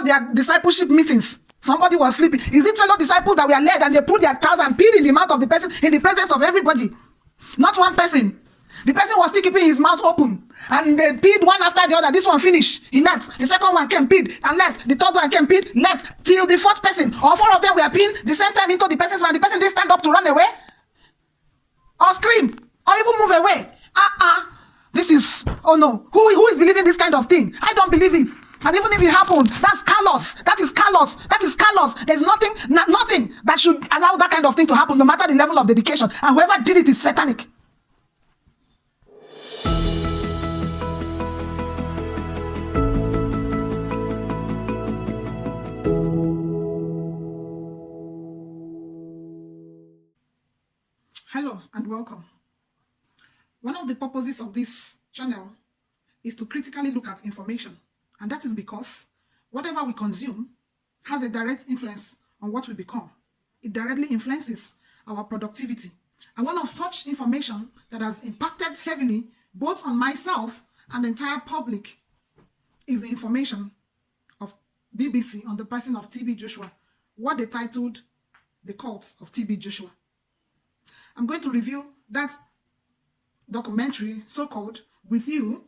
of their discipleship meetings, somebody was sleeping. Is it fellow disciples that were led and they put their trousers and peed in the mouth of the person in the presence of everybody? Not one person. The person was still keeping his mouth open. And they peed one after the other. This one finished. He left. The second one came, peed, and left. The third one came, peed, left. Till the fourth person, or four of them were peeing the same time into the person's mouth. The person didn't stand up to run away, or scream, or even move away. This is, oh no. Who is believing this kind of thing? I don't believe it. And even if it happened, that's callous. That is callous. That is callous. There's nothing that should allow that kind of thing to happen, no matter the level of dedication. And whoever did it is satanic. Hello and welcome. One of the purposes of this channel is to critically look at information, and that is because whatever we consume has a direct influence on what we become. It directly influences our productivity. And one of such information that has impacted heavily both on myself and the entire public is the information of BBC on the person of TB Joshua, what they titled The Cult of TB Joshua. I'm going to review that documentary, so-called, with you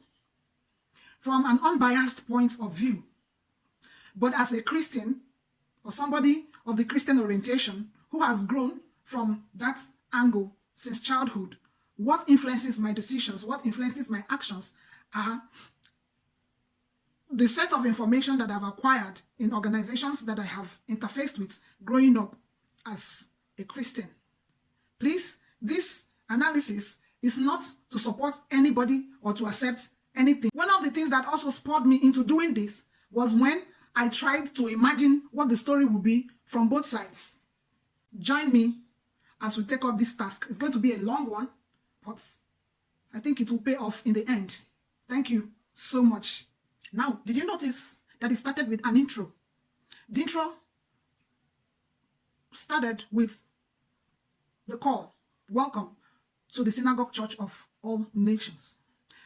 from an unbiased point of view. But as a Christian, or somebody of the Christian orientation who has grown from that angle since childhood, what influences my decisions, what influences my actions are the set of information that I've acquired in organizations that I have interfaced with growing up as a Christian. Please, this analysis is not to support anybody or to accept anything. One of the things that also spurred me into doing this was when I tried to imagine what the story would be from both sides. Join me as we take up this task. It's going to be a long one, but I think it will pay off in the end. Thank you so much. Now, did you notice that it started with an intro? The intro started with the call, welcome to the Synagogue Church of all nations.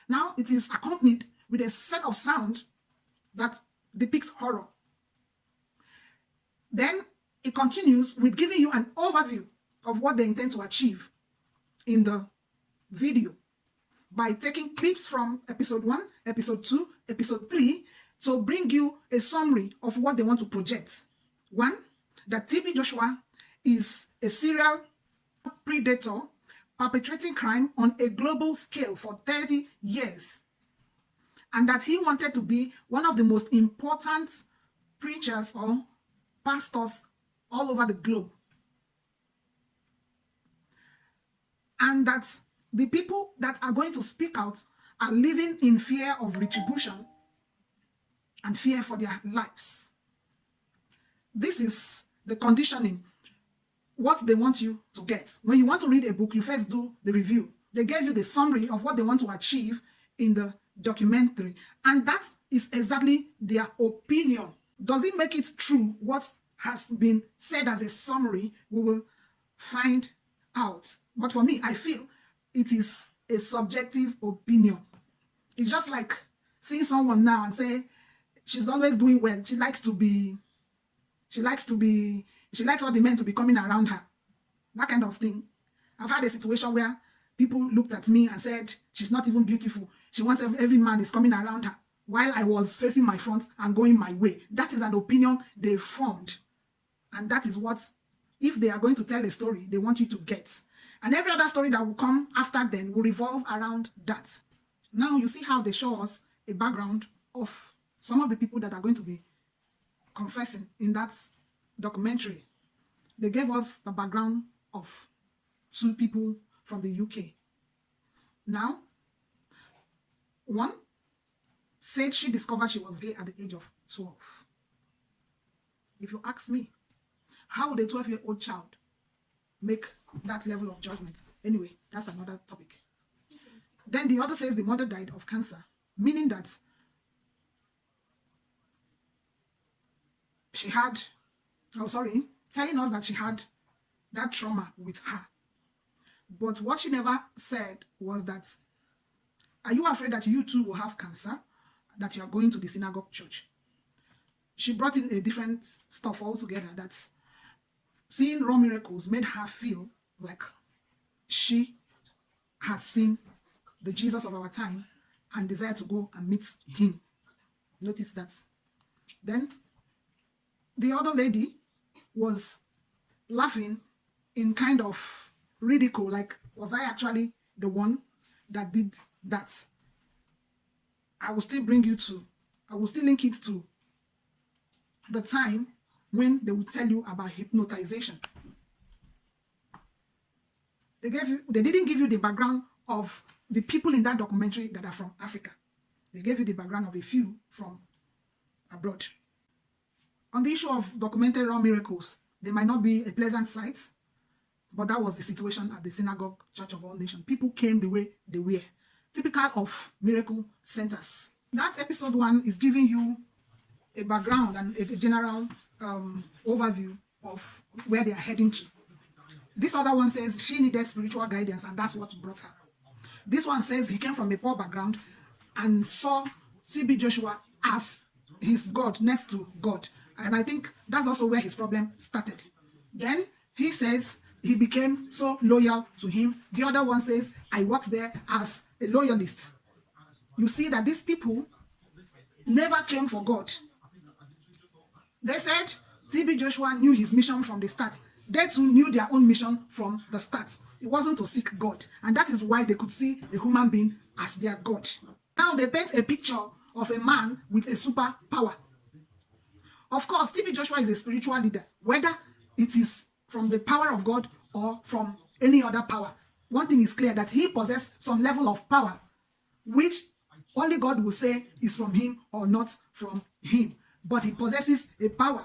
Now it is accompanied with a set of sound that depicts horror. Then it continues with giving you an overview of what they intend to achieve in the video by taking clips from episode 1, episode 2, episode 3 to bring you a summary of what they want to project. 1, that TB Joshua is a serial predator perpetrating crime on a global scale for 30 years, and that he wanted to be one of the most important preachers or pastors all over the globe, and that the people that are going to speak out are living in fear of retribution and fear for their lives. This is the conditioning, what they want you to get. When you want to read a book, you first do the review. They gave you the summary of what they want to achieve in the documentary, and that is exactly their opinion. Does it make it true what has been said as a summary? We will find out. But for me, I feel it is a subjective opinion. It's just like seeing someone now and say she's always doing well. She likes all the men to be coming around her. That kind of thing. I've had a situation where people looked at me and said, she's not even beautiful. She wants every man is coming around her, while I was facing my front and going my way. That is an opinion they formed. And that is what, if they are going to tell a story, they want you to get. And every other story that will come after then will revolve around that. Now you see how they show us a background of some of the people that are going to be confessing in that documentary. They gave us the background of 2 people from the UK. Now, one said she discovered she was gay at the age of 12. If you ask me, how would a 12-year-old child make that level of judgment? Anyway, that's another topic. Then the other says the mother died of cancer, meaning that she had, telling us that she had that trauma with her. But what she never said was that, are you afraid that you too will have cancer, that you are going to the synagogue church? she brought in a different stuff altogether, that seeing raw miracles made her feel like she has seen the Jesus of our time and desire to go and meet him. Notice that. Then the other lady was laughing in kind of ridicule, like, was I actually the one that did that? I will still link it to the time when they will tell you about hypnotization. They didn't give you the background of the people in that documentary that are from Africa. They gave you the background of a few from abroad. On the issue of documented raw miracles, they might not be a pleasant sight, but that was the situation at the Synagogue Church of All Nations. People came the way they were, typical of miracle centers. That episode 1 is giving you a background and a general overview of where they are heading to. This other one says she needed spiritual guidance, and that's what brought her. This one says he came from a poor background and saw TB Joshua as his God, next to God. And I think that's also where his problem started. Then he says he became so loyal to him. The other one says, I worked there as a loyalist. You see that these people never came for God. They said TB Joshua knew his mission from the start. They too knew their own mission from the start. It wasn't to seek God. And that is why they could see a human being as their God. Now they paint a picture of a man with a superpower. Of course, TB Joshua is a spiritual leader, whether it is from the power of God or from any other power. One thing is clear, that he possesses some level of power, which only God will say is from him or not from him. But he possesses a power.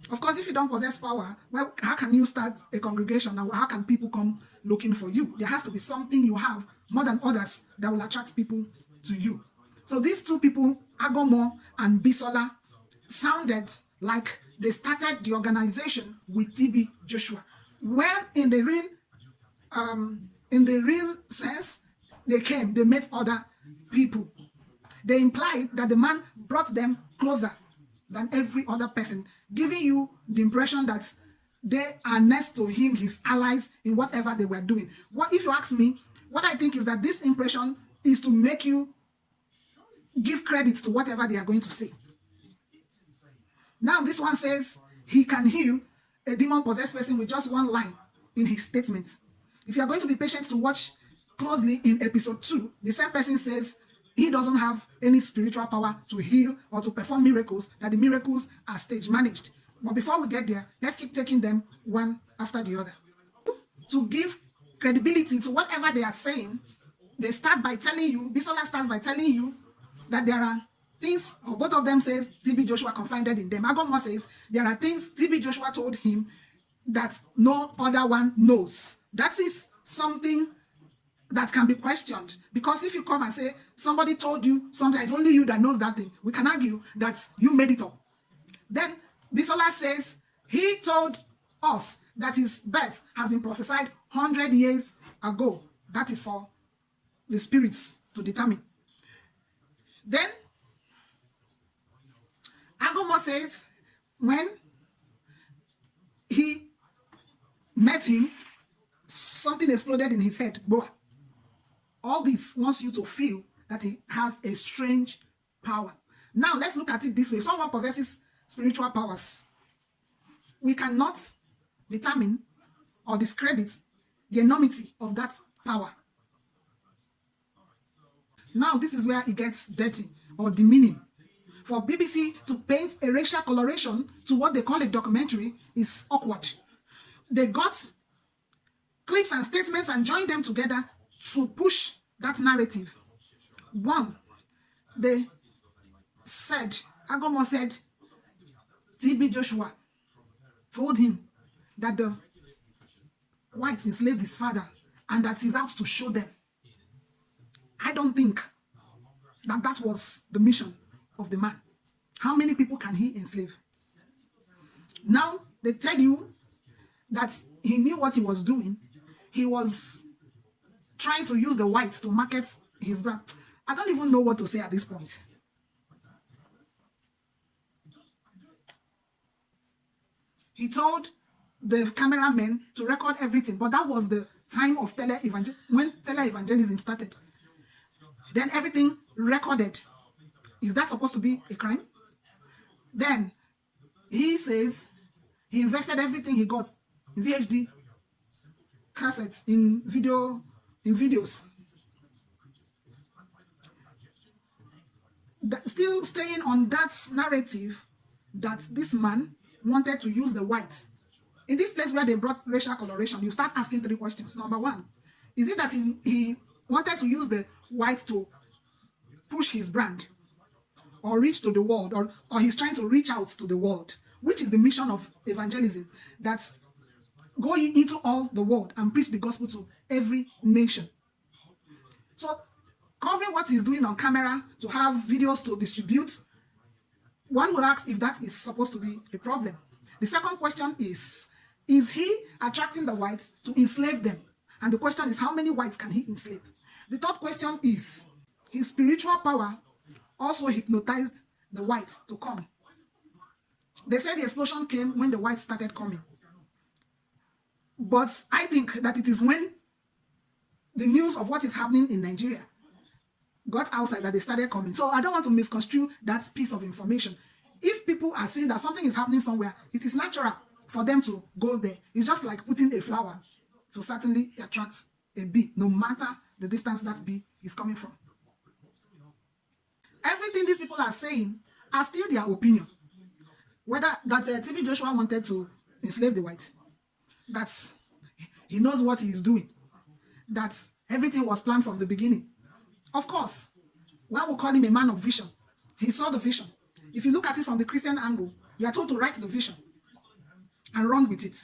Of course, if you don't possess power, well, how can you start a congregation, and how can people come looking for you? There has to be something you have more than others that will attract people to you. So these two people, Agomor and Bisola, sounded like they started the organization with TB Joshua. When in the real sense, they met other people. They implied that the man brought them closer than every other person, giving you the impression that they are next to him, his allies, in whatever they were doing. What if you ask me, what I think is that this impression is to make you give credit to whatever they are going to say. Now this one says he can heal a demon-possessed person with just one line in his statements. If you are going to be patient to watch closely in episode 2, the same person says he doesn't have any spiritual power to heal or to perform miracles, that the miracles are stage managed. But before we get there, let's keep taking them one after the other. To give credibility to whatever they are saying, they start by telling you, Bisola starts by telling you that there are things, or both of them says TB Joshua confided in them. Agomor says there are things TB Joshua told him that no other one knows. That is something that can be questioned, because if you come and say somebody told you something, it's only you that knows that thing, we can argue that you made it up. Then Bisola says he told us that his birth has been prophesied 100 years ago. That is for the spirits to determine. Then Agomor says when he met him, something exploded in his head. Bro, all this wants you to feel that he has a strange power. Now let's look at it this way. If someone possesses spiritual powers, we cannot determine or discredit the enormity of that power. Now this is where it gets dirty or demeaning. For BBC to paint a racial coloration to what they call a documentary is awkward. They got clips and statements and joined them together to push that narrative. One, they said, Agomor said, TB Joshua told him that the whites enslaved his father and that he's out to show them. I don't think that that was the mission of the man. How many people can he enslave? Now they tell you that he knew what he was doing. He was trying to use the whites to market his brand. I don't even know what to say at this point. he told the cameramen to record everything, but that was the time of when televangelism started. Then everything recorded. Is that supposed to be a crime? Then he says he invested everything he got in VHD cassettes, in videos. Still staying on that narrative that this man wanted to use the whites. In this place where they brought racial coloration, you start asking 3 questions. Number 1, is it that he wanted to use the whites to push his brand or reach to the world, or he's trying to reach out to the world, which is the mission of evangelism, that's going into all the world and preach the gospel to every nation. So covering what he's doing on camera to have videos to distribute, one will ask if that is supposed to be a problem. The second question is he attracting the whites to enslave them? And the question is, how many whites can he enslave? The third question is, his spiritual power also hypnotized the whites to come. They said the explosion came when the whites started coming. But I think that it is when the news of what is happening in Nigeria got outside that they started coming. So I don't want to misconstrue that piece of information. If people are saying that something is happening somewhere, it is natural for them to go there. It's just like putting a flower to certainly attract a bee, no matter the distance that bee is coming from. Everything these people are saying are still their opinion. Whether that TB Joshua wanted to enslave the white, that he knows what he is doing, that everything was planned from the beginning. Of course, one will call him a man of vision. He saw the vision. If you look at it from the Christian angle, you are told to write the vision and run with it.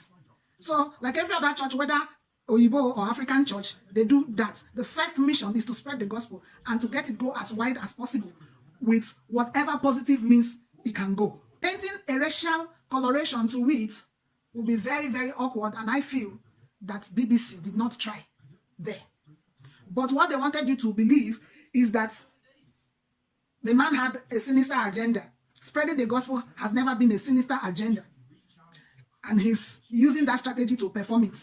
So, like every other church, whether Oyibo or African church, they do that. The first mission is to spread the gospel and to get it go as wide as possible with whatever positive means it can go. Painting a racial coloration to it will be very, very awkward, and I feel that BBC did not try there. But what they wanted you to believe is that the man had a sinister agenda. Spreading the gospel has never been a sinister agenda, and he's using that strategy to perform it.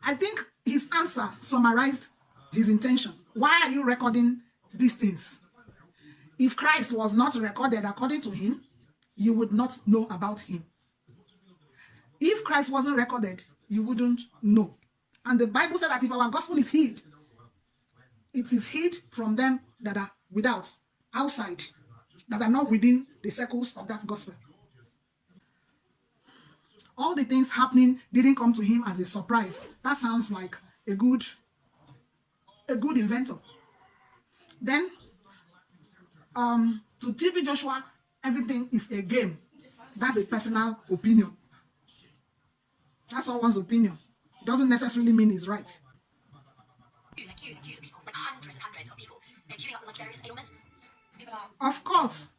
I think his answer summarized his intention. Why are you recording these things? If Christ was not recorded according to him, you would not know about him. If Christ wasn't recorded, you wouldn't know. And the Bible said that if our gospel is hid, it is hid from them that are without, outside, that are not within the circles of that gospel. All the things happening didn't come to him as a surprise. That sounds like a good inventor. Then, to TB Joshua, everything is a game. That's a personal opinion. That's someone's opinion. It doesn't necessarily mean he's right. Accuse people, like hundreds of people, and queuing up like various ailments. Of course,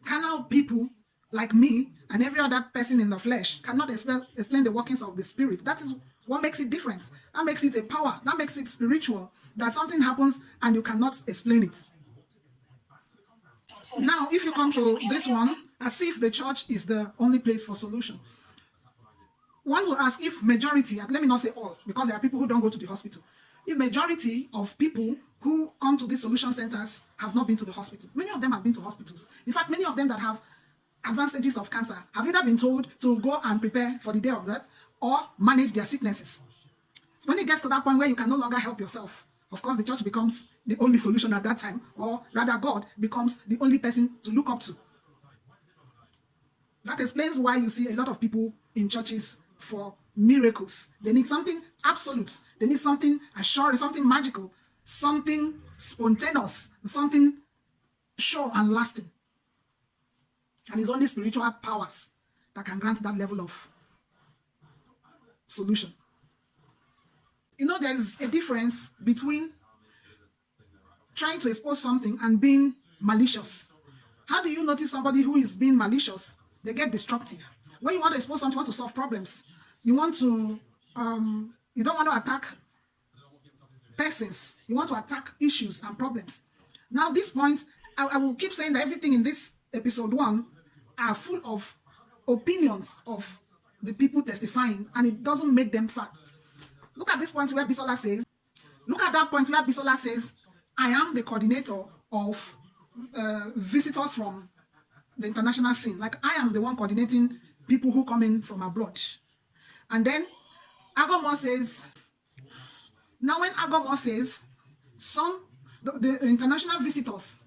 carnal people like me and every other person in the flesh cannot explain the workings of the spirit. That is what makes it different. That makes it a power. That makes it spiritual. That something happens and you cannot explain it. Now, if you come to this one, as if the church is the only place for solution, one will ask if majority, let me not say all, because there are people who don't go to the hospital. If majority of people who come to these solution centers have not been to the hospital, many of them have been to hospitals. In fact, many of them that have advanced stages of cancer have either been told to go and prepare for the day of death or manage their sicknesses. So when it gets to that point where you can no longer help yourself, of course, the church becomes the only solution at that time, or rather God becomes the only person to look up to. That explains why you see a lot of people in churches for miracles. They need something absolute. They need something assured, something magical, something spontaneous, something sure and lasting. And it's only spiritual powers that can grant that level of solution. You know, there's a difference between trying to expose something and being malicious. How do you notice somebody who is being malicious? They get destructive. When you want to expose something, you want to solve problems. You want to, you don't want to attack persons. You want to attack issues and problems. Now, this point, I will keep saying that everything in this episode 1 are full of opinions of the people testifying, and it doesn't make them fact. Look at this point where Bisola says, look at that point where Bisola says, I am the coordinator of visitors from the international scene. Like, I am the one coordinating people who come in from abroad. And then Agomor says, now when Agomor says, the international visitors,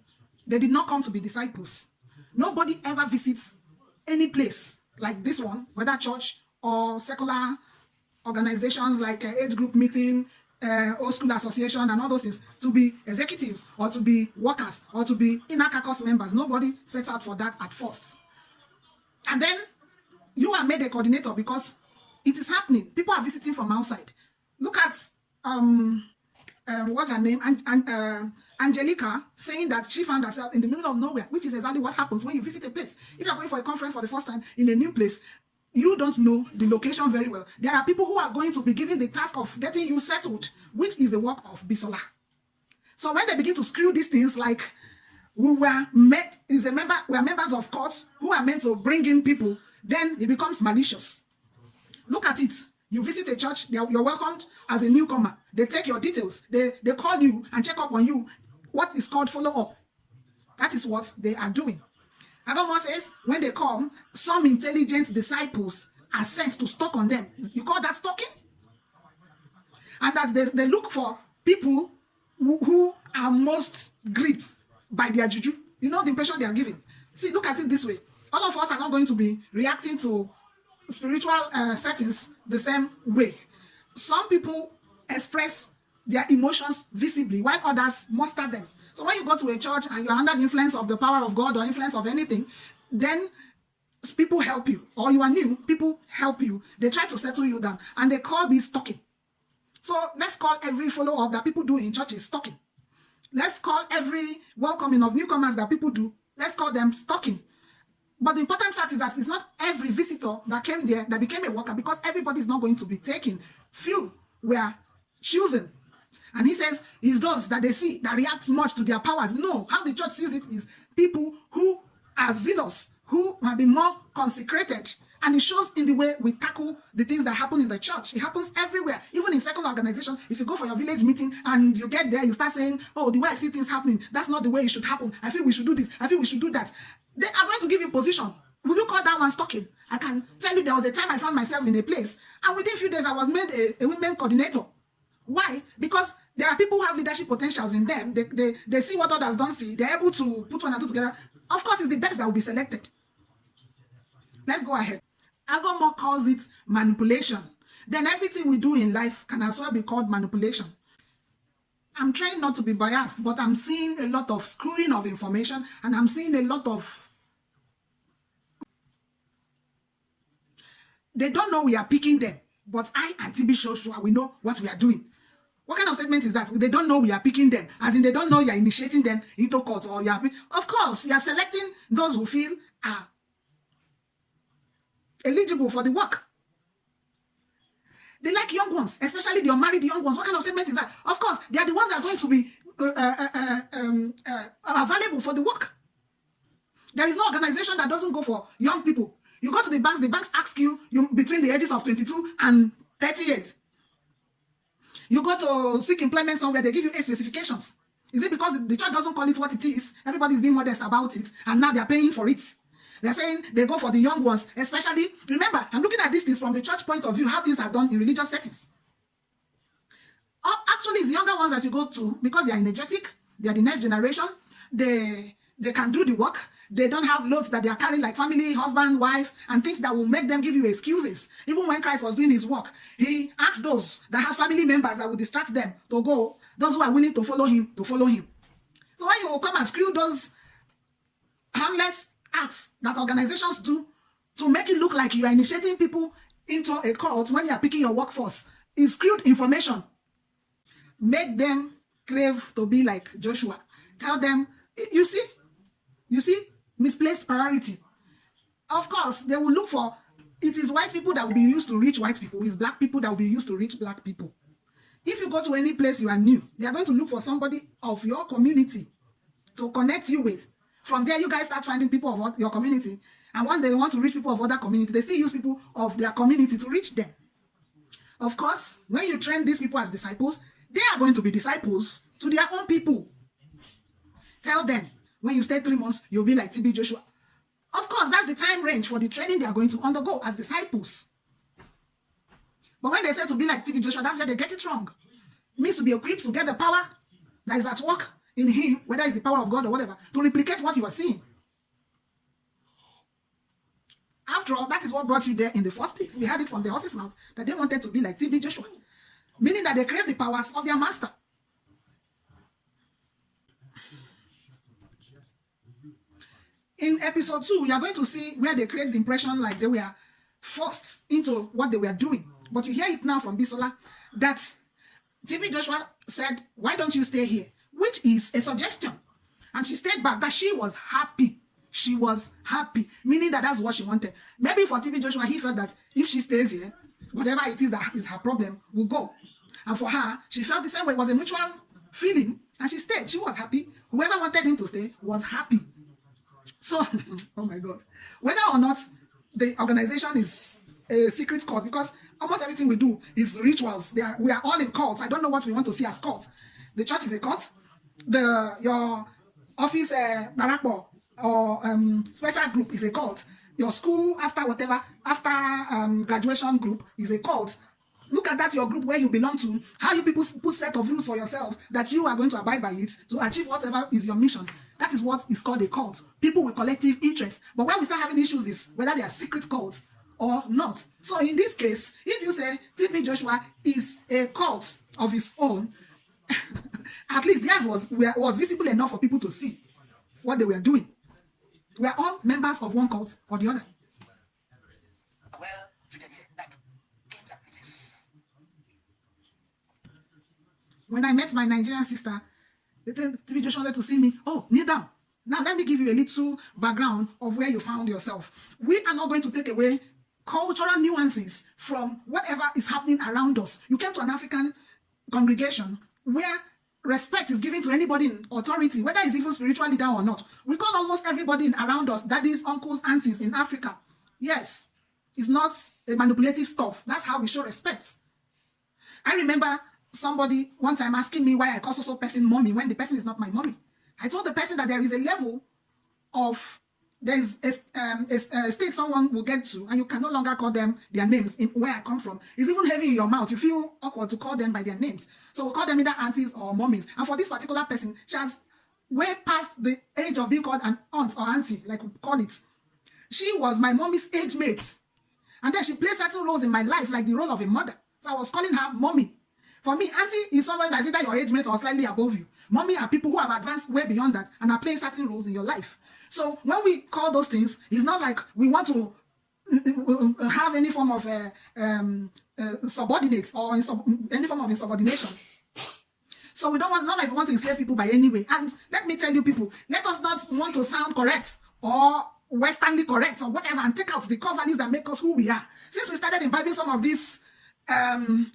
they did not come to be disciples. Nobody ever visits any place like this one, whether church or secular organizations like age group meeting, old school association and all those things, to be executives or to be workers or to be inner caucus members. Nobody sets out for that at first. And then you are made a coordinator because it is happening. People are visiting from outside. Look at what's her name? Angelica, saying that she found herself in the middle of nowhere, which is exactly what happens when you visit a place. If you're going for a conference for the first time in a new place, you don't know the location very well. There are people who are going to be given the task of getting you settled, which is the work of Bisola. So when they begin to screw these things like we are members of courts who are meant to bring in people, then it becomes malicious. Look at it. You visit a church, you're welcomed as a newcomer. They take your details. They call you and check up on you. What is called follow-up. That is what they are doing. Agomor says, when they come, some intelligent disciples are sent to stalk on them. You call that stalking? And that they look for people who are most gripped by their juju. You know the impression they are giving. See, look at it this way. All of us are not going to be reacting to spiritual settings the same way. Some people express their emotions visibly, while others muster them. So when you go to a church and you're under the influence of the power of God or influence of anything, then people help you. Or you are new, people help you. They try to settle you down. And they call this stalking. So let's call every follow-up that people do in churches stalking. Let's call every welcoming of newcomers that people do, let's call them stalking. But the important fact is that it's not every visitor that came there that became a worker, because everybody is not going to be taken. Few were chosen. And he says it's those that they see that react much to their powers. No, how the church sees it is people who are zealous, who have been more consecrated. And it shows in the way we tackle the things that happen in the church. It happens everywhere, even in secular organization. If you go for your village meeting and you get there, you start saying, oh, the way I see things happening, that's not the way it should happen. I feel we should do this. I feel we should do that. They are going to give you position. Will you call that one stalking? I can tell you there was a time I found myself in a place, and within a few days I was made a women coordinator. Why? Because there are people who have leadership potentials in them. They see what others don't see. They're able to put one and two together. Of course, it's the best that will be selected. Let's go ahead. Agomor calls it manipulation. Then everything we do in life can as well be called manipulation. I'm trying not to be biased, but I'm seeing a lot of screwing of information, and I'm seeing a lot of... They don't know we are picking them, but I and TB Joshua, we know what we are doing. What kind of statement is that? They don't know we are picking them, as in they don't know you are initiating them into court, or you are... Of course, you are selecting those who feel are eligible for the work. They like young ones, especially the unmarried young ones. What kind of statement is that? Of course, they are the ones that are going to be available for the work. There is no organization that doesn't go for young people. You go to the banks ask you between the ages of 22 and 30 years. You go to seek employment somewhere, they give you age specifications. Is it because the church doesn't call it what it is? Everybody's being modest about it, and now they're paying for it. They're saying they go for the young ones, especially, remember, I'm looking at these things from the church point of view, how things are done in religious settings. Actually, it's younger ones that you go to because they are energetic, they are the next generation, they can do the work, they don't have loads that they are carrying like family, husband, wife, and things that will make them give you excuses. Even when Christ was doing his work, he asked those that have family members that will distract them to go, those who are willing to follow him, to follow him. So when you will come and screw those harmless acts that organizations do to make it look like you are initiating people into a cult when you are picking your workforce, is skewed information. Make them crave to be like Joshua. Tell them, you see, misplaced priority. Of course, they will look for, it is white people that will be used to reach white people. It's black people that will be used to reach black people. If you go to any place you are new, they are going to look for somebody of your community to connect you with. From there, you guys start finding people of your community. And when they want to reach people of other community, they still use people of their community to reach them. Of course, when you train these people as disciples, they are going to be disciples to their own people. Tell them, when you stay 3 months, you'll be like TB Joshua. Of course, that's the time range for the training they are going to undergo as disciples. But when they say to be like TB Joshua, that's where they get it wrong. It means to be equipped to get the power that is at work in him, whether it's the power of God or whatever, to replicate what you are seeing. After all, that is what brought you there in the first place. We heard it from the horse's mouth that they wanted to be like TB Joshua, meaning that they crave the powers of their master. In episode 2, you are going to see where they create the impression like they were forced into what they were doing. But you hear it now from Bisola that TB Joshua said, why don't you stay here? Which is a suggestion. And she stayed back, that she was happy. She was happy, meaning that that's what she wanted. Maybe for TB Joshua, he felt that if she stays here, whatever it is that is her problem will go. And for her, she felt the same way. It was a mutual feeling, and she stayed. She was happy. Whoever wanted him to stay was happy. So, oh my God, whether or not the organization is a secret cult, because almost everything we do is rituals. We are all in cults. I don't know what we want to see as cults. The church is a cult. Your office barakbo or special group is a cult. Your school after graduation group is a cult. Look at that, your group where you belong to, how you people put set of rules for yourself that you are going to abide by it to achieve whatever is your mission. That is what is called a cult. People with collective interest. But where we start having issues is whether they are secret cults or not. So in this case, if you say TB Joshua is a cult of his own, at least theirs was visible enough for people to see what they were doing. We are all members of one cult or the other. Well treated here, like kings and princes. When I met my Nigerian sister, the TB Joshua wanted to see me. Oh, kneel down. Now let me give you a little background of where you found yourself. We are not going to take away cultural nuances from whatever is happening around us. You came to an African congregation where respect is given to anybody in authority, whether it's even spiritual leader or not. We call almost everybody around us daddies, uncles, aunties in Africa. Yes, it's not a manipulative stuff. That's how we show respect. I remember somebody one time asking me why I call so person mommy when the person is not my mommy. I told the person that there is a level of, there is a state someone will get to, and you can no longer call them their names in where I come from. It's even heavy in your mouth. You feel awkward to call them by their names. So we'll call them either aunties or mommies. And for this particular person, she has way past the age of being called an aunt or auntie, like we call it. She was my mommy's age mate. And then she played certain roles in my life, like the role of a mother. So I was calling her mommy. For me, auntie is someone that's either your age mate or slightly above you. Mommy are people who have advanced way beyond that and are playing certain roles in your life. So when we call those things, it's not like we want to have any form of subordinates or any form of insubordination. So we don't want, not like we want to enslave people by any way. And let me tell you people, let us not want to sound correct or westernly correct or whatever and take out the core values that make us who we are. Since we started imbibing some of these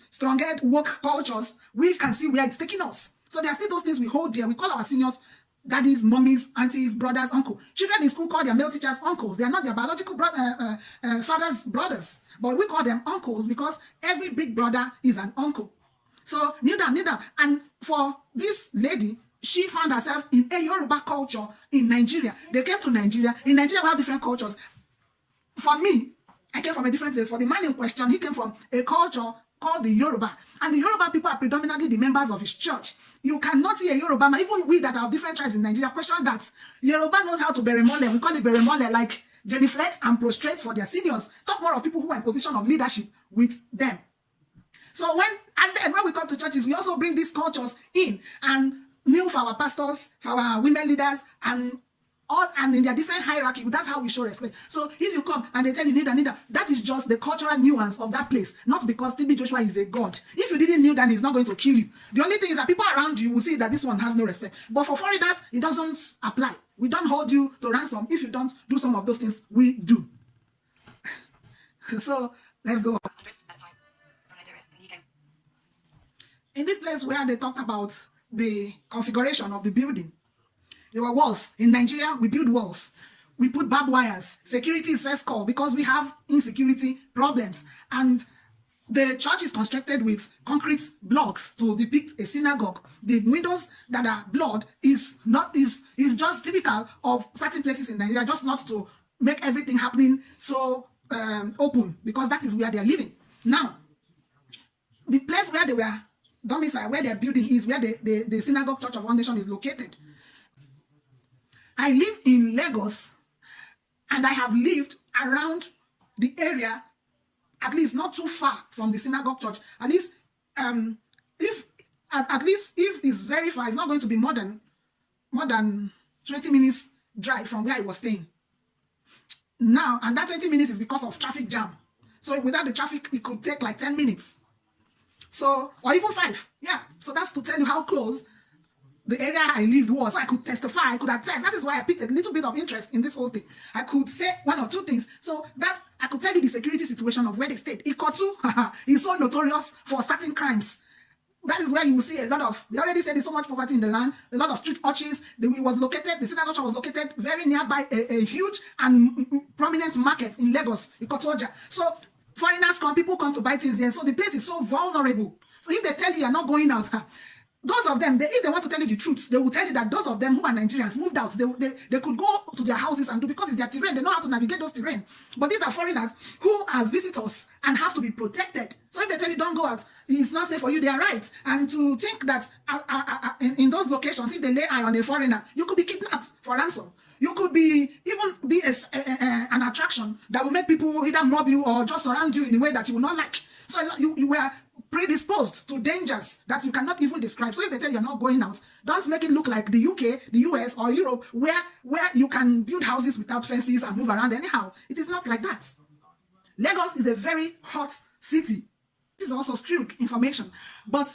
strong-head woke cultures, we can see where it's taking us. So there are still those things we hold dear. We call our seniors daddies, mummies, aunties, brothers, uncle. Children in school call their male teachers uncles. They are not their biological father's brothers, but we call them uncles because every big brother is an uncle. So kneel down, kneel down. And for this lady, she found herself in a Yoruba culture in Nigeria. They came to Nigeria. In Nigeria, we have different cultures. For me, I came from a different place. For the man in question, he came from a culture called the Yoruba. And the Yoruba people are predominantly the members of his church. You cannot see a Yoruba man, even we that are different tribes in Nigeria, question that. Yoruba knows how to beremole. We call it beremole, like genuflect and prostrate for their seniors. Talk more of people who are in position of leadership with them. So when we come to churches, we also bring these cultures in and kneel for our pastors, for our women leaders, and in their different hierarchy. That's how we show respect. So if you come and they tell you kneel down, that is just the cultural nuance of that place, not because TB Joshua is a god. If you didn't kneel down, he's not going to kill you. The only thing is that people around you will see that this one has no respect. But for foreigners, it doesn't apply. We don't hold you to ransom if you don't do some of those things we do. So let's go. In this place where they talked about the configuration of the building, There were walls. In Nigeria, we build walls. We put barbed wires. Security is first call because we have insecurity problems. And the church is constructed with concrete blocks to depict a synagogue. The windows that are blurred is just typical of certain places in Nigeria, just not to make everything happening so open, because that is where they are living. Now, the place where they were domiciled, where their building is, where the Synagogue Church of One Nation is located. I live in Lagos, and I have lived around the area, at least not too far from the Synagogue Church. At least, if it's very far, it's not going to be more than 20 minutes drive from where I was staying. Now, and that 20 minutes is because of traffic jam. So without the traffic, it could take like 10 minutes. So, or even 5. Yeah. So that's to tell you how close the area I lived was. So I could testify, I could attest. That is why I picked a little bit of interest in this whole thing. I could say one or two things. So that I could tell you the security situation of where they stayed. Ikotu is so notorious for certain crimes. That is where you will see a lot of, they already said there's so much poverty in the land, a lot of street urchins. The synagogue was located very nearby a huge and prominent market in Lagos, Ikotoja. So foreigners come, people come to buy things there. So the place is so vulnerable. So if they tell you you're not going out, those of them, if they want to tell you the truth, they will tell you that those of them who are Nigerians moved out. They could go to their houses and do, because it's their terrain. They know how to navigate those terrain. But these are foreigners who are visitors and have to be protected. So if they tell you don't go out, it's not safe for you, they are right. And to think that in those locations, if they lay eye on a foreigner, you could be kidnapped for ransom. You could be an attraction that will make people either mob you or just surround you in a way that you will not like. So you were predisposed to dangers that you cannot even describe. So if they tell you you're not going out, don't make it look like the UK, the US, or Europe, where you can build houses without fences and move around anyhow. It is not like that. Lagos is a very hot city. This is also skewed information. But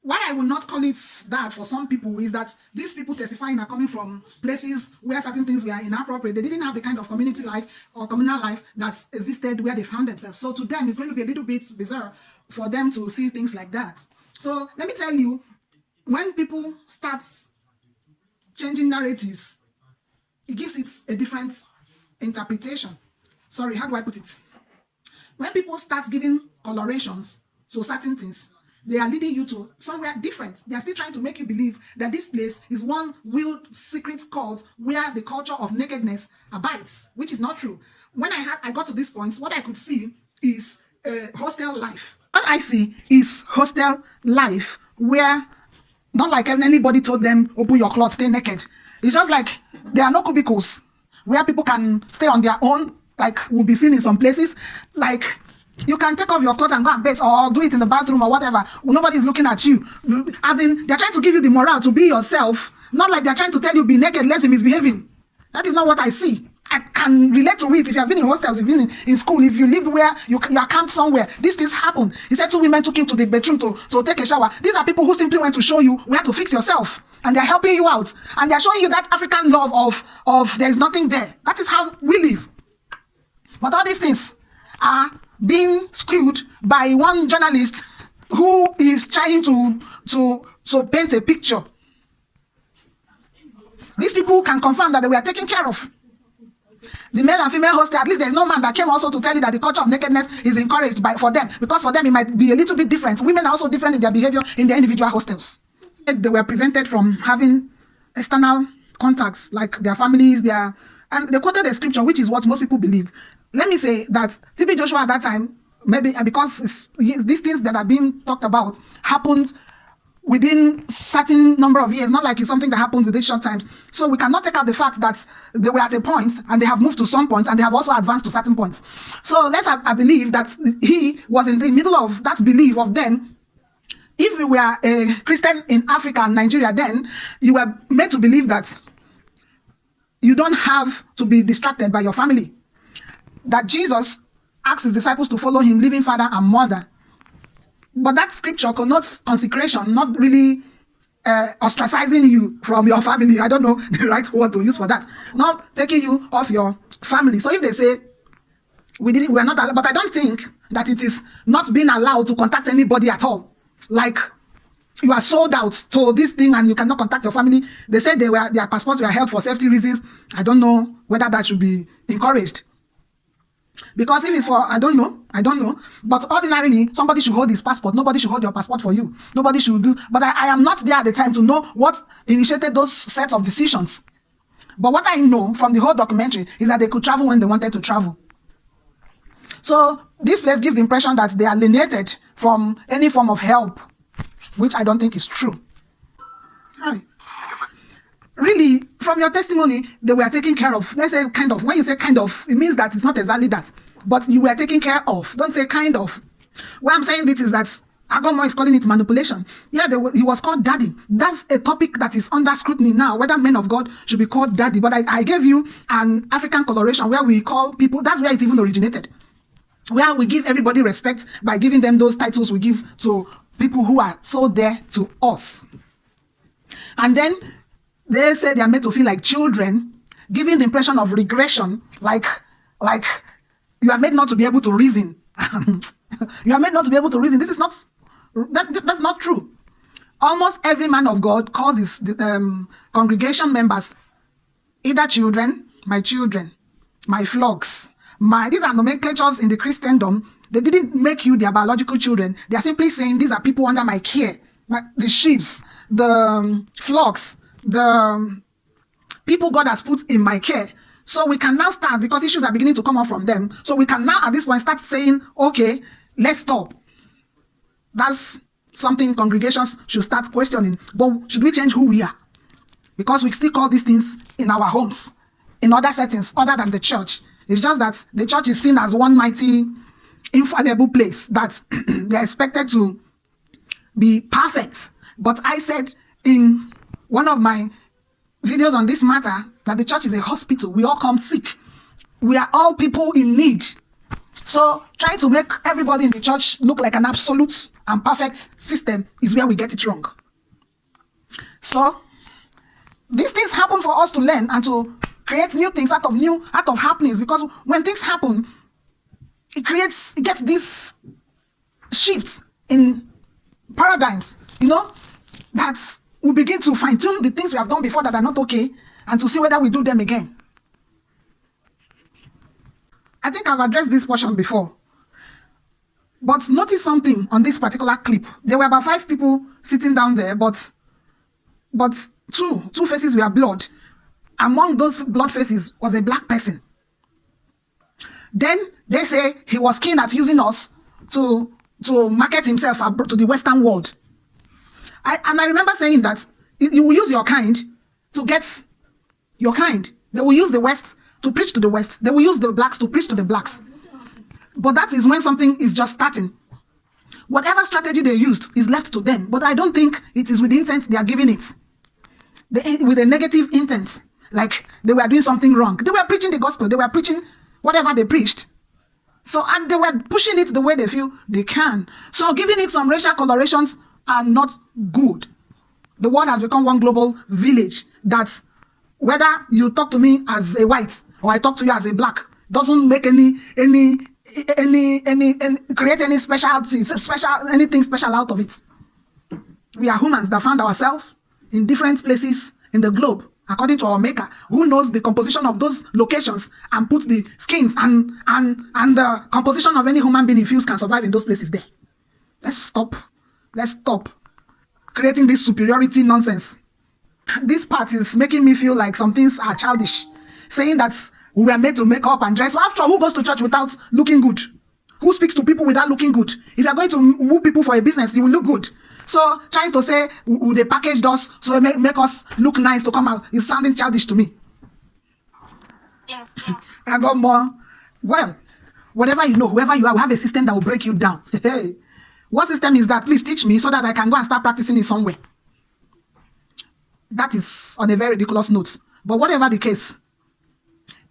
why I will not call it that for some people is that these people testifying are coming from places where certain things were inappropriate. They didn't have the kind of community life or communal life that existed where they found themselves. So to them, it's going to be a little bit bizarre for them to see things like that. So let me tell you, when people start changing narratives, it gives it a different interpretation. Sorry, how do I put it? When people start giving colorations to certain things, they are leading you to somewhere different. They are still trying to make you believe that this place is one willed secret cult where the culture of nakedness abides, which is not true. When I got to this point, what I could see is hostel life. What I see is hostel life where, not like anybody told them, open your closet, stay naked. It's just like there are no cubicles where people can stay on their own, like will be seen in some places. Like, you can take off your clothes and go and bathe or do it in the bathroom or whatever. Nobody's looking at you. As in, they're trying to give you the morale to be yourself. Not like they're trying to tell you be naked, let's be misbehaving. That is not what I see. I can relate to it. If you have been in hostels, if you've been in school, if you lived where you are camped somewhere, these things happen. He said 2 women took him to the bedroom to take a shower. These are people who simply went to show you where to fix yourself. And they're helping you out. And they're showing you that African love of there is nothing there. That is how we live. But all these things are being screwed by one journalist who is trying to paint a picture. These people can confirm that they were taken care of. The male and female hostel, at least there's no man that came also to tell you that the culture of nakedness is encouraged for them, because for them it might be a little bit different. Women are also different in their behavior in their individual hostels. They were prevented from having external contacts like their families, and they quoted a scripture, which is what most people believed. Let me say that TB Joshua at that time, maybe because these things that are being talked about happened within certain number of years, not like it's something that happened within short times. So we cannot take out the fact that they were at a point and they have moved to some points and they have also advanced to certain points. So I believe that he was in the middle of that belief of then. If you were a Christian in Africa and Nigeria then, you were made to believe that you don't have to be distracted by your family. That Jesus asked his disciples to follow him, leaving father and mother. But that scripture connotes consecration, not really ostracizing you from your family. I don't know the right word to use for that. Not taking you off your family. So if they say, we're not allowed, but I don't think that it is not being allowed to contact anybody at all. Like you are sold out to this thing and you cannot contact your family. They said their passports were held for safety reasons. I don't know whether that should be encouraged. Because if it's for, I don't know. But ordinarily, somebody should hold his passport. Nobody should hold your passport for you. Nobody should do. But I am not there at the time to know what initiated those sets of decisions. But what I know from the whole documentary is that they could travel when they wanted to travel. So this place gives the impression that they are alienated from any form of help, which I don't think is true. Hi. Really, from your testimony, they were taken care of. Let's say kind of. When you say kind of, it means that it's not exactly that. But you were taken care of. Don't say kind of. Why I'm saying this is that Agomor is calling it manipulation. Yeah, he was called daddy. That's a topic that is under scrutiny now, whether men of God should be called daddy. But I gave you an African coloration where we call people, that's where it even originated. Where we give everybody respect by giving them those titles we give to people who are so dear to us. And then they say they are made to feel like children, giving the impression of regression, like you are made not to be able to reason. You are made not to be able to reason. This is not, that's not true. Almost every man of God calls his congregation members either children, my flocks. These are nomenclatures in the Christendom. They didn't make you their biological children. They are simply saying these are people under my care. The sheep, the flocks, the people God has put in my care. So we can now start, because issues are beginning to come up from them. So we can now at this point start saying, okay, let's stop. That's something congregations should start questioning. But should we change who we are? Because we still call these things in our homes, in other settings other than the church. It's just that the church is seen as one mighty, infallible place that they are expected to be perfect. But I said in one of my videos on this matter that the church is a hospital. We all come sick. We are all people in need. So trying to make everybody in the church look like an absolute and perfect system is where we get it wrong. So these things happen for us to learn and to create new things out of happenings, because when things happen, it gets these shifts in paradigms, that we begin to fine-tune the things we have done before that are not okay, and to see whether we do them again. I think I've addressed this portion before. But notice something on this particular clip. There were about 5 people sitting down there, but two faces were blurred. Among those blood faces was a black person. Then they say he was keen at using us to market himself to the Western world. And I remember saying that you will use your kind to get your kind. They will use the West to preach to the West. They will use the blacks to preach to the blacks. But that is when something is just starting. Whatever strategy they used is left to them. But I don't think it is with the intent they are giving it. With a negative intent. Like they were doing something wrong. They were preaching the gospel. They were preaching whatever they preached. So, and they were pushing it the way they feel they can. So giving it some racial colorations are not good. The world has become one global village that whether you talk to me as a white or I talk to you as a black doesn't make create any anything special out of it. We are humans that found ourselves in different places in the globe, according to our maker, who knows the composition of those locations and puts the skins and the composition of any human being he feels can survive in those places there. Let's stop creating this superiority nonsense. This part is making me feel like some things are childish. Saying that we were made to make up and dress. So after all, who goes to church without looking good? Who speaks to people without looking good? If you're going to woo people for a business, you will look good. So trying to say they packaged us so they make us look nice to come out is sounding childish to me. I got more. Well, whatever you know, whoever you are, we have a system that will break you down. Hey, what system is that? Please teach me so that I can go and start practicing it somewhere. That is on a very ridiculous note. But whatever the case,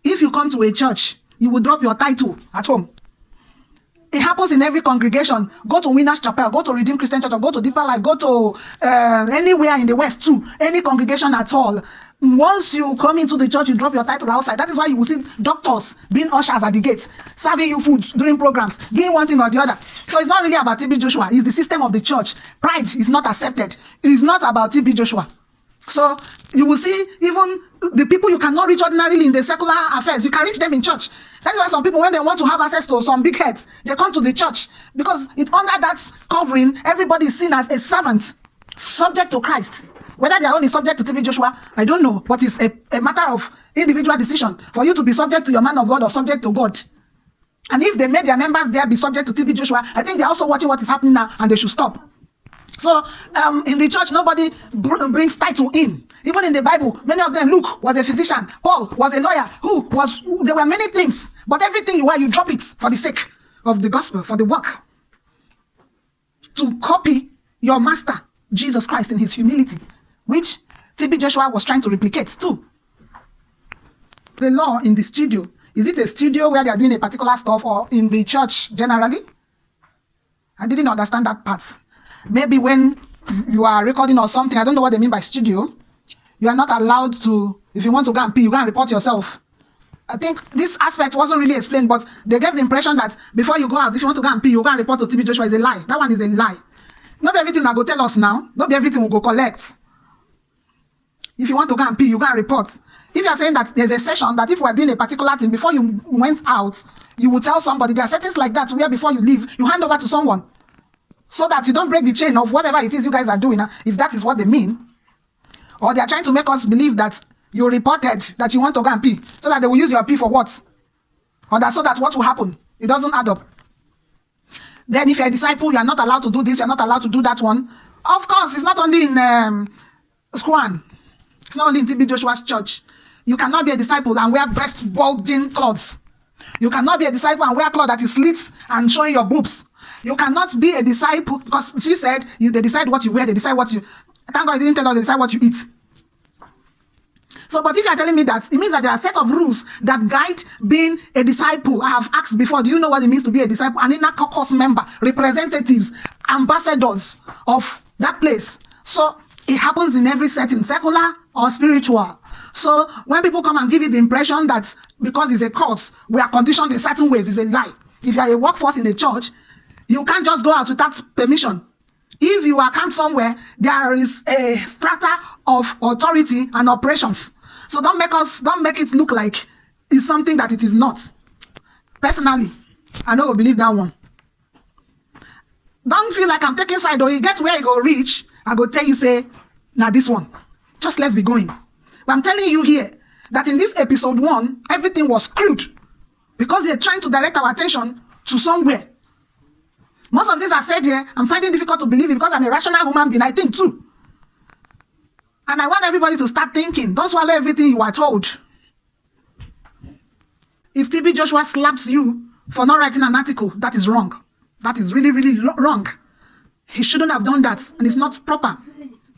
if you come to a church, you will drop your title at home. It happens in every congregation. Go to Winners Chapel, go to Redeemed Christian Church, or go to Deeper Life, go to anywhere in the West too, any congregation at all. Once you come into the church, you drop your title outside. That is why you will see doctors being ushers at the gates, serving you food during programs, doing one thing or the other. So it's not really about TB Joshua. It's the system of the church. Pride is not accepted. It's not about TB Joshua. So you will see even the people you cannot reach ordinarily in the secular affairs, you can reach them in church. That's why some people, when they want to have access to some big heads, they come to the church, because under that covering, everybody is seen as a servant, subject to Christ. Whether they are only subject to TB Joshua, I don't know, but it's a matter of individual decision for you to be subject to your man of God or subject to God. And if they made their members there be subject to TB Joshua, I think they're also watching what is happening now, and they should stop. So in the church, nobody brings title in. Even in the Bible, many of them, Luke was a physician, Paul was a lawyer, there were many things, but everything you are, you drop it for the sake of the gospel, for the work. To copy your master, Jesus Christ, in his humility, which TB Joshua was trying to replicate too. The law in the studio, is it a studio where they are doing a particular stuff, or in the church generally? I didn't understand that part. Maybe when you are recording or something, I don't know what they mean by studio, you are not allowed to, if you want to go and pee, you go and report yourself. I think this aspect wasn't really explained, but they gave the impression that before you go out, if you want to go and pee, you go and report to TB Joshua. Is a lie. That one is a lie. Not everything will go tell us now. Not everything will go collect. If you want to go and pee, you go and report. If you are saying that there's a session that if we are doing a particular thing, before you went out, you will tell somebody. There are settings like that where before you leave, you hand over to someone, so that you don't break the chain of whatever it is you guys are doing, if that is what they mean. Or they are trying to make us believe that you reported that you want to go and pee, so that they will use your pee for what? Or that so that what will happen? It doesn't add up. Then if you're a disciple, you are not allowed to do this, you are not allowed to do that one. Of course, it's not only in Squan. It's not only in TB Joshua's church. You cannot be a disciple and wear breast bulging clothes. You cannot be a disciple and wear clothes that is slit and showing your boobs. You cannot be a disciple, because she said they decide what you wear, they decide what you... Thank God he didn't tell us they decide what you eat. So, but if you are telling me that, it means that there are a set of rules that guide being a disciple. I have asked before, do you know what it means to be a disciple? An inner caucus member, representatives, ambassadors of that place. So, it happens in every setting, secular or spiritual. So, when people come and give you the impression that because it's a cult, we are conditioned in certain ways, it's a lie. If you are a workforce in the church, you can't just go out without permission. If you are camped somewhere, there is a strata of authority and operations. So don't make it look like it's something that it is not. Personally, I don't believe that one. Don't feel like I'm taking side, or you get where you go reach, I go tell you, say, now this one. Just let's be going. But I'm telling you here that in this episode 1, everything was screwed, because they're trying to direct our attention to somewhere. Most of this I said here, I'm finding difficult to believe it because I'm a rational human being. I think too. And I want everybody to start thinking. Don't swallow everything you are told. If TB Joshua slaps you for not writing an article, that is wrong. That is really, really wrong. He shouldn't have done that, and it's not proper.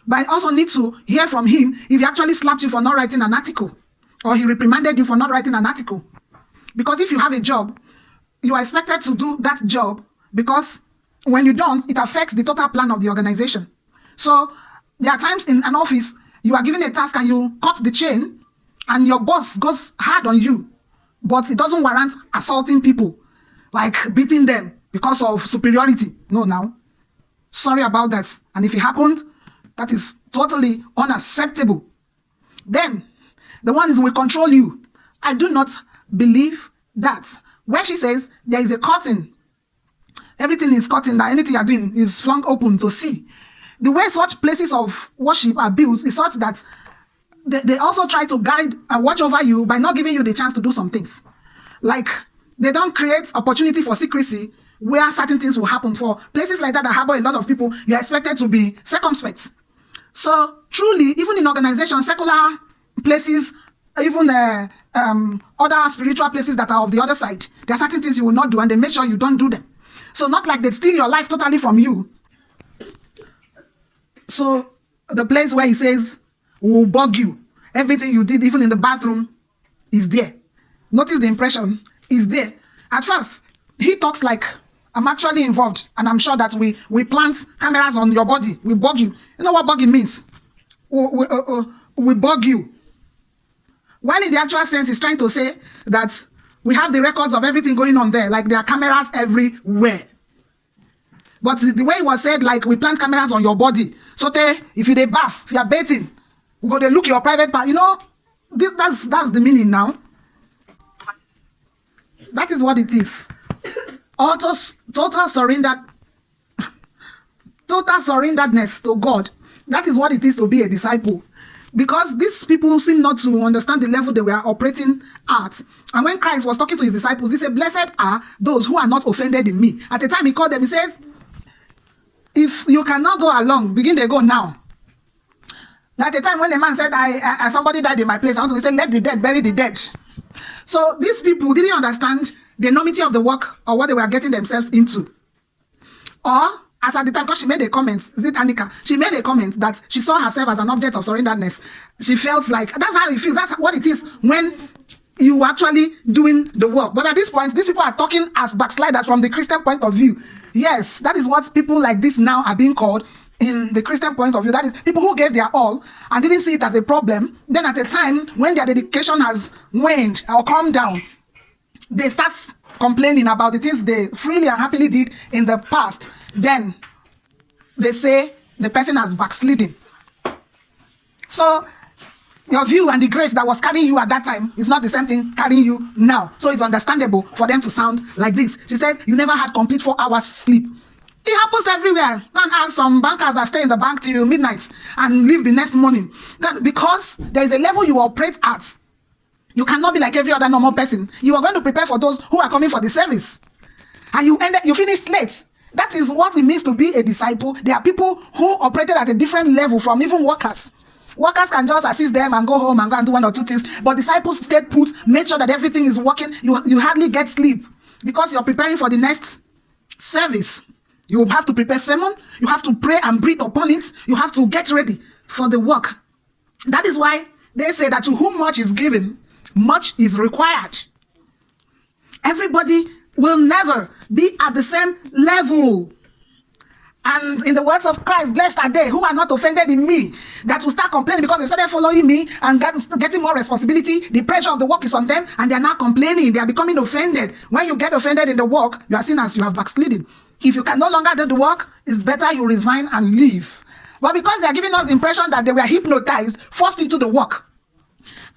But I also need to hear from him if he actually slapped you for not writing an article, or he reprimanded you for not writing an article. Because if you have a job, you are expected to do that job, because when you don't, it affects the total plan of the organization. So there are times in an office, you are given a task and you cut the chain, and your boss goes hard on you, but it doesn't warrant assaulting people, like beating them because of superiority. No, now. Sorry about that. And if it happened, that is totally unacceptable. Then, the one is will control you. I do not believe that. When she says there is a curtain, everything is curtain, that anything you're doing is flung open to see. The way such places of worship are built is such that they also try to guide and watch over you by not giving you the chance to do some things. Like, they don't create opportunity for secrecy where certain things will happen. For places like that that harbor a lot of people, you're expected to be circumspect. So, truly, even in organizations, secular places, even other spiritual places that are of the other side, there are certain things you will not do, and they make sure you don't do them. So, not like they steal your life totally from you. So, the place where he says, will bug you, everything you did, even in the bathroom, is there. Notice the impression is there. At first, he talks like I'm actually involved, and I'm sure that we plant cameras on your body. We bug you. You know what bugging means? We bug you. While in the actual sense, he's trying to say that we have the records of everything going on there, like there are cameras everywhere. But the way it was said, like we plant cameras on your body. So if you dey bath, if you are bathing, we go to look your private part. You know, that's the meaning now. That is what it is. Total surrenderedness to God. That is what it is to be a disciple. Because these people seem not to understand the level they were operating at. And when Christ was talking to his disciples, he said, blessed are those who are not offended in me. At the time he called them, he says, if you cannot go along, begin to go now. At the time when the man said, somebody died in my place, I want to say, let the dead bury the dead. So these people didn't understand the enormity of the work or what they were getting themselves into. Or, as at the time, because she made a comment, is it Annika? She made a comment that she saw herself as an object of surrenderedness. She felt like, that's how it feels, that's what it is when you are actually doing the work. But at this point, these people are talking as backsliders from the Christian point of view. Yes, that is what people like this now are being called in the Christian point of view. That is people who gave their all and didn't see it as a problem. Then at a time when their dedication has waned or calmed down, they start complaining about the things they freely and happily did in the past. Then they say the person has backslidden. So your view and the grace that was carrying you at that time is not the same thing carrying you now. So it's understandable for them to sound like this. She said, you never had complete 4 hours sleep. It happens everywhere. And have some bankers that stay in the bank till midnight and leave the next morning. Because there is a level you operate at. You cannot be like every other normal person. You are going to prepare for those who are coming for the service. And you finished late. That is what it means to be a disciple. There are people who operated at a different level from even workers. Workers can just assist them and go home and go and do 1 or 2 things. But disciples stayed put, make sure that everything is working. You hardly get sleep because you're preparing for the next service. You have to prepare sermon. You have to pray and breathe upon it. You have to get ready for the work. That is why they say that to whom much is given, much is required. Everybody will never be at the same level. And in the words of Christ, blessed are they who are not offended in me, that will start complaining because they started following me and getting more responsibility. The pressure of the work is on them and they are not complaining. They are becoming offended. When you get offended in the work, you are seen as you have backslidden. If you can no longer do the work, it's better you resign and leave. But because they are giving us the impression that they were hypnotized, forced into the work.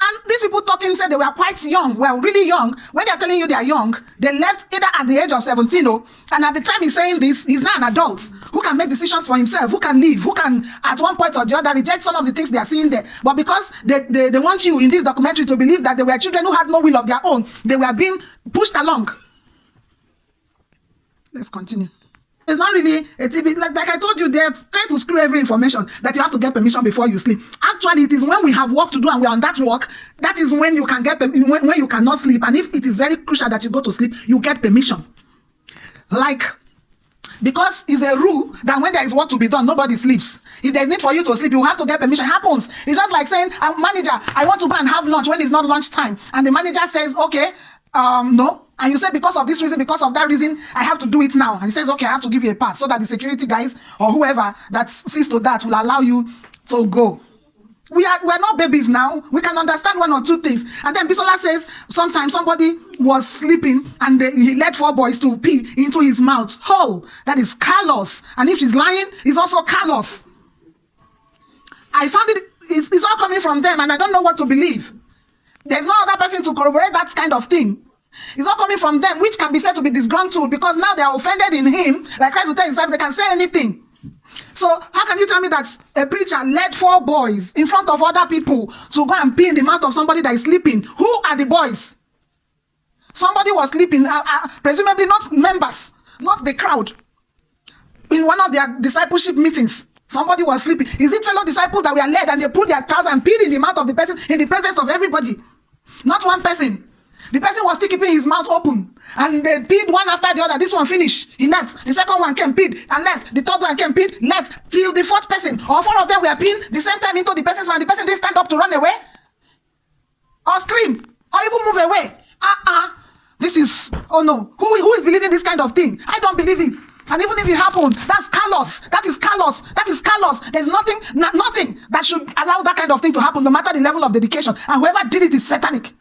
And these people talking said they were quite young, well, really young. When they're telling you they are young, they left either at the age of 17, and at the time he's saying this, he's not an adult who can make decisions for himself, who can live, who can, at one point or the other, reject some of the things they are seeing there. But because they want you in this documentary to believe that they were children who had no will of their own, they were being pushed along. Let's continue. It's not really a TV. Like I told you, they're trying to screw every information that you have to get permission before you sleep. Actually, it is when we have work to do and we're on that work, that is when you can get when you cannot sleep. And if it is very crucial that you go to sleep, you get permission. Like, because it's a rule that when there is work to be done, nobody sleeps. If there's need for you to sleep, you have to get permission. It happens. It's just like saying, manager, I want to go and have lunch when it's not lunch time. And the manager says, okay, no. And you say, because of this reason, because of that reason, I have to do it now. And he says, okay, I have to give you a pass so that the security guys or whoever that sees to that will allow you to go. We're not babies now. We can understand 1 or 2 things. And then Bisola says, sometimes somebody was sleeping and he let 4 boys to pee into his mouth. Oh, that is callous. And if she's lying, it's also callous. I found it's all coming from them and I don't know what to believe. There's no other person to corroborate that kind of thing. It's all coming from them, which can be said to be disgruntled because now they are offended in him. Like Christ will tell himself, they can say anything. So how can you tell me that a preacher led 4 boys in front of other people to go and pee in the mouth of somebody that is sleeping? Who are the boys? Somebody was sleeping, presumably not members, not the crowd. In one of their discipleship meetings, somebody was sleeping. Is it fellow disciples that were led and they put their trousers and peed in the mouth of the person in the presence of everybody? Not one person. The person was still keeping his mouth open. And they peed one after the other. This one finished. He left. The second one came, peed, and left. The third one came, peed, left. Till the 4th person. All 4 of them were peeing the same time into the person's mouth. The person didn't stand up to run away. Or scream. Or even move away. This is Oh no, who is believing this kind of thing? I don't believe it. And even if it happened, that's callous. That is callous. That is callous. There's nothing that should allow that kind of thing to happen, no matter the level of dedication. And whoever did it is satanic.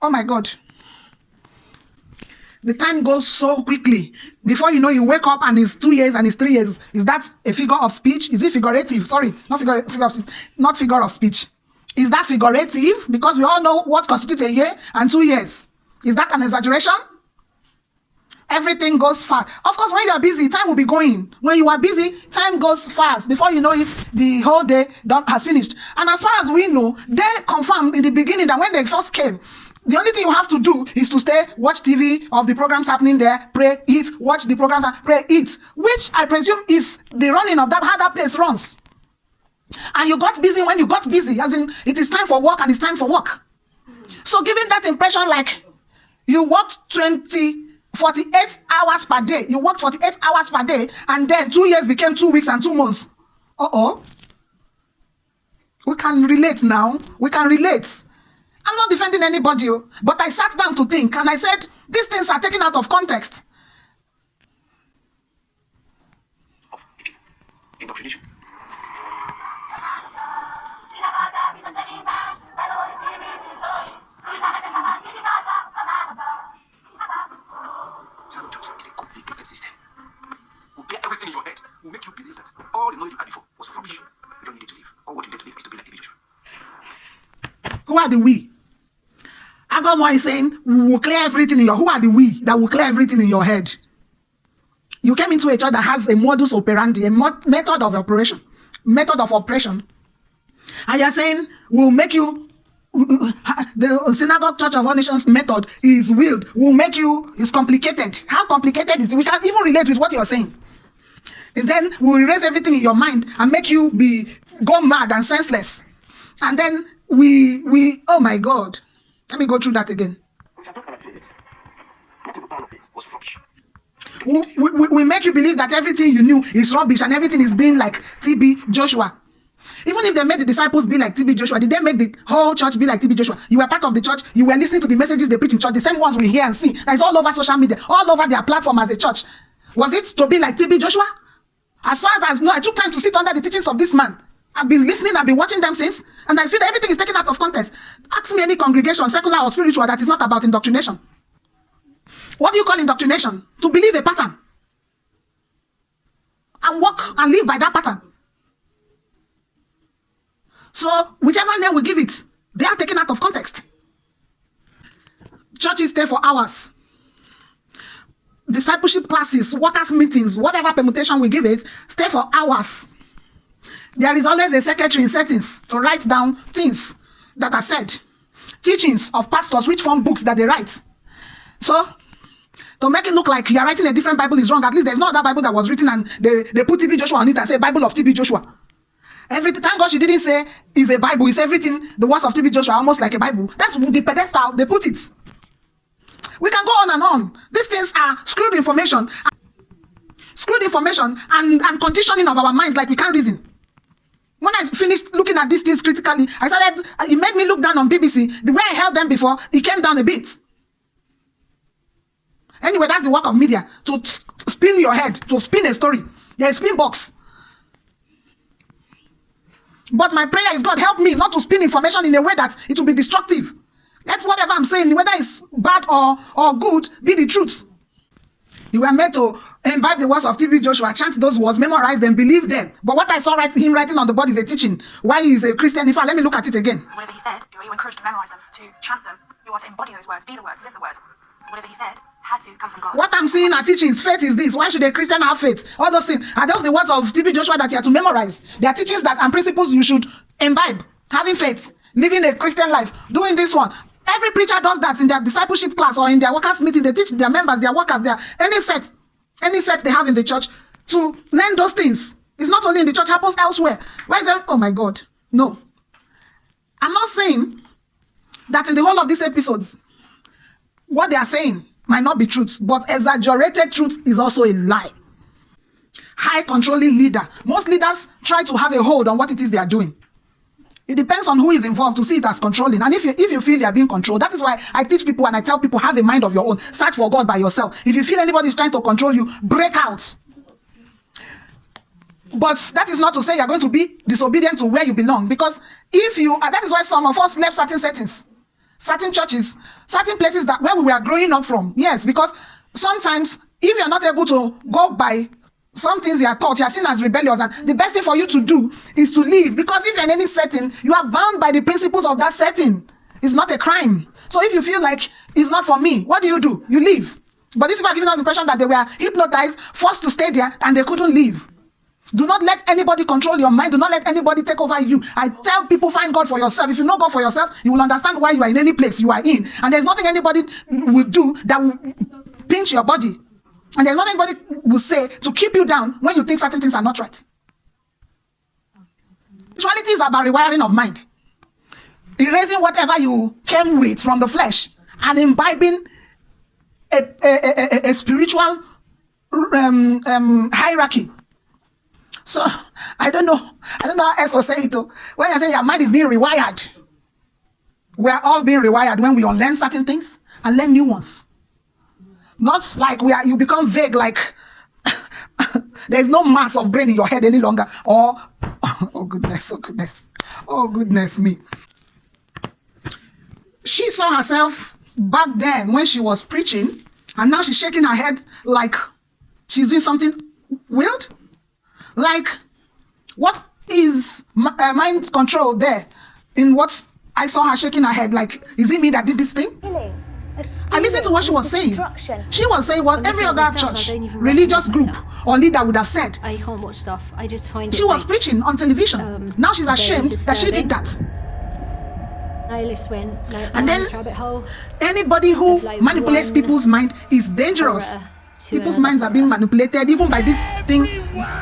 Oh my God. The time goes so quickly. Before you know, you wake up and it's 2 years and it's 3 years. Is that a figure of speech? Is it figurative? Sorry, not figure of speech. Is that figurative? Because we all know what constitutes a year and 2 years. Is that an exaggeration? Everything goes fast. Of course, when you are busy, time will be going. When you are busy, time goes fast. Before you know it, the whole day has finished. And as far as we know, they confirmed in the beginning that when they first came, the only thing you have to do is to stay, watch TV of the programs happening there, pray, eat, watch the programs, pray, eat, which I presume is the running of how that place runs. And you got busy when you got busy, as in it is time for work and it's time for work. So giving that impression like you worked 48 hours per day, you worked 48 hours per day, and then 2 years became 2 weeks and 2 months. We can relate now. We can relate. I'm not defending anybody, but I sat down to think and I said, these things are taken out of context. Of indoctrination. Is a complicated system. Will clear everything in your head. Will make you believe that all the knowledge you had before was rubbish. You don't need it to live. All what you need to live is to be like TV Joshua. Who are the we? Agamo is saying, we will clear everything in your... Who are the we that will clear everything in your head? You came into a church that has a modus operandi, a method of operation. And you're saying, we'll make you... The synagogue church of all nations method is willed. Will make you... It's complicated. How complicated is it? We can't even relate with what you're saying. And then we'll erase everything in your mind and make you go mad and senseless. And then we oh my God. Let me go through that again. We make you believe that everything you knew is rubbish and everything is being like TB Joshua. Even if they made the disciples be like TB Joshua, did they make the whole church be like TB Joshua? You were part of the church, you were listening to the messages they preach in church, the same ones we hear and see. That's all over social media, all over their platform as a church. Was it to be like TB Joshua? As far as I know, I took time to sit under the teachings of this man. I've been listening, I've been watching them since, and I feel that everything is taken out of context. Ask me any congregation, secular or spiritual, that is not about indoctrination. What do you call indoctrination? To believe a pattern. And work and live by that pattern. So, whichever name we give it, they are taken out of context. Churches stay for hours. Discipleship classes, workers' meetings, whatever permutation we give it, stay for hours. There is always a secretary in settings to write down things that are said. Teachings of pastors which form books that they write. So, to make it look like you're writing a different Bible is wrong. At least there's no other Bible that was written and they put TB Joshua on it and say Bible of TB Joshua. Everything, thank God she didn't say is a Bible. It's everything, the words of TB Joshua, almost like a Bible. That's the pedestal they put it. We can go on and on. These things are screwed information and conditioning of our minds like we can't reason. When I finished looking at these things critically, I started, it made me look down on BBC. The way I held them before, it came down a bit. Anyway, that's the work of media, to spin your head, to spin a story. There's a spin box. But my prayer is, God, help me not to spin information in a way that it will be destructive. Let whatever I'm saying, whether it's bad or good, be the truth. You were made to imbibe the words of TB Joshua, chant those words, memorize them, believe them. But what I saw him writing on the board is a teaching. Why he is a Christian? In fact, let me look at it again. Whatever he said, you were encouraged to memorize them, to chant them. You are to embody those words, be the words, live the words. Whatever he said had to come from God. What I'm seeing are teachings. Faith is this. Why should a Christian have faith? All those things are those the words of TB Joshua that you have to memorize. They are teachings that and principles you should imbibe. Having faith, living a Christian life, doing this one. Every preacher does that in their discipleship class or in their workers' meeting. They teach their members, their workers, any set they have in the church to learn those things. It's not only in the church, it happens elsewhere. Why is that? Oh my God. No. I'm not saying that in the whole of these episodes, what they are saying might not be truth, but exaggerated truth is also a lie. High controlling leader. Most leaders try to have a hold on what it is they are doing. It depends on who is involved to see it as controlling. And if you feel you are being controlled, that is why I teach people and I tell people, have a mind of your own. Search for God by yourself. If you feel anybody is trying to control you, break out. But that is not to say you're going to be disobedient to where you belong. Because if you are, that is why some of us left certain settings, certain churches, certain places that where we were growing up from. Yes, because sometimes if you're not able to go by some things you are taught, you are seen as rebellious, and the best thing for you to do is to leave. Because if you're in any setting, you are bound by the principles of that setting. It's not a crime. So if you feel like it's not for me, what do? You leave. But these people are giving us the impression that they were hypnotized, forced to stay there, and they couldn't leave. Do not let anybody control your mind. Do not let anybody take over you. I tell people, find God for yourself. If you know God for yourself, you will understand why you are in any place you are in. And there's nothing anybody will do that will pinch your body. And there's nothing anybody will say to keep you down when you think certain things are not right. Spirituality is about rewiring of mind. Erasing whatever you came with from the flesh and imbibing a spiritual hierarchy. So I don't know how else to say it. When I say your mind is being rewired, we are all being rewired when we unlearn certain things and learn new ones. Not like you become vague, like there's no mass of brain in your head any longer. Or oh goodness me. She saw herself back then when she was preaching, and now she's shaking her head like she's doing something weird. Like, what is mind control there in what I saw her shaking her head? Like, is it me that did this thing? I listened to what she was saying. She was saying what every other church, religious group or leader would have said. I can't watch stuff. I just find it. She was preaching on television. Now she's ashamed that she did that. And then anybody who manipulates people's mind is dangerous. People's minds are being manipulated even by this thing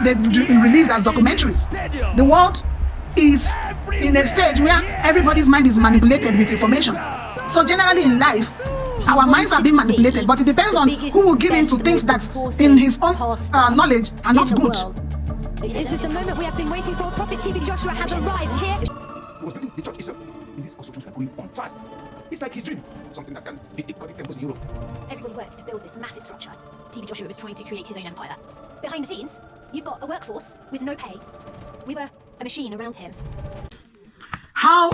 they release as documentary. The world is in a stage where everybody's mind is manipulated with information. So generally in life, our minds are being manipulated, but it depends on who will give in to things that in his own knowledge are not good. This is the moment we have been waiting for. Prophet TV Joshua has arrived here. He was building the church itself. In these constructions were going on fast. It's like his dream. Something that can beat the Gothic temples in Europe. Everybody worked to build this massive structure. TV Joshua was trying to create his own empire. Behind the scenes, you've got a workforce with no pay. We were a machine around him. How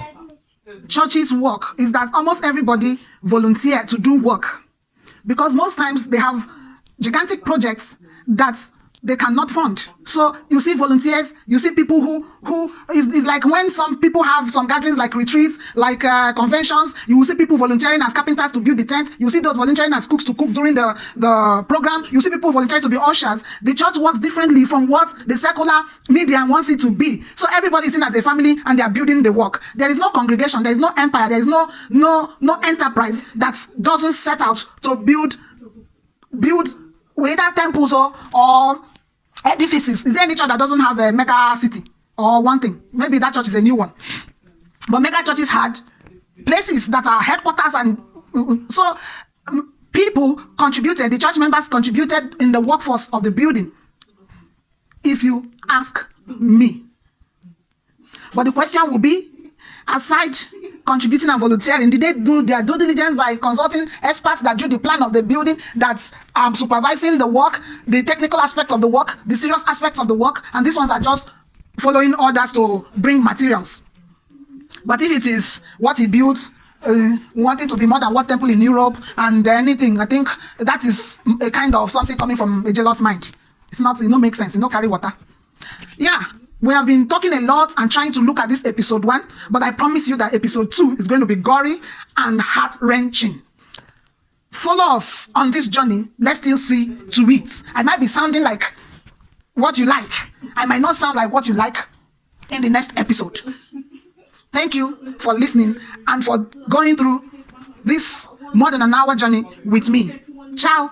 churches work is that almost everybody volunteer to do work, because most times they have gigantic projects that they cannot fund. So you see volunteers, you see people who is like when some people have some gatherings like retreats, like conventions, you will see people volunteering as carpenters to build the tent. You see those volunteering as cooks to cook during the program. You see people volunteering to be ushers. The church works differently from what the secular media wants it to be. So everybody is seen as a family and they are building the work. There is no congregation, there is no empire, there is no enterprise that doesn't set out to build whether temples or edifices. Is there any church that doesn't have a mega city or one thing? Maybe that church is a new one. But mega churches had places that are headquarters, and so people contributed, the church members contributed in the workforce of the building, if you ask me. But the question will be, aside contributing and volunteering, did they do their due diligence by consulting experts that drew the plan of the building, that's supervising the work, the technical aspect of the work, the serious aspects of the work, and these ones are just following orders to bring materials? But if it is what he builds, wanting to be more than one temple in Europe and anything, I think that is a kind of something coming from a jealous mind. It's not, it don't make sense, it don't carry water. Yeah. We have been talking a lot and trying to look at this episode 1, but I promise you that episode 2 is going to be gory and heart-wrenching. Follow us on this journey. Let's still see to it. I might be sounding like what you like. I might not sound like what you like in the next episode. Thank you for listening and for going through this more than an hour journey with me. Ciao.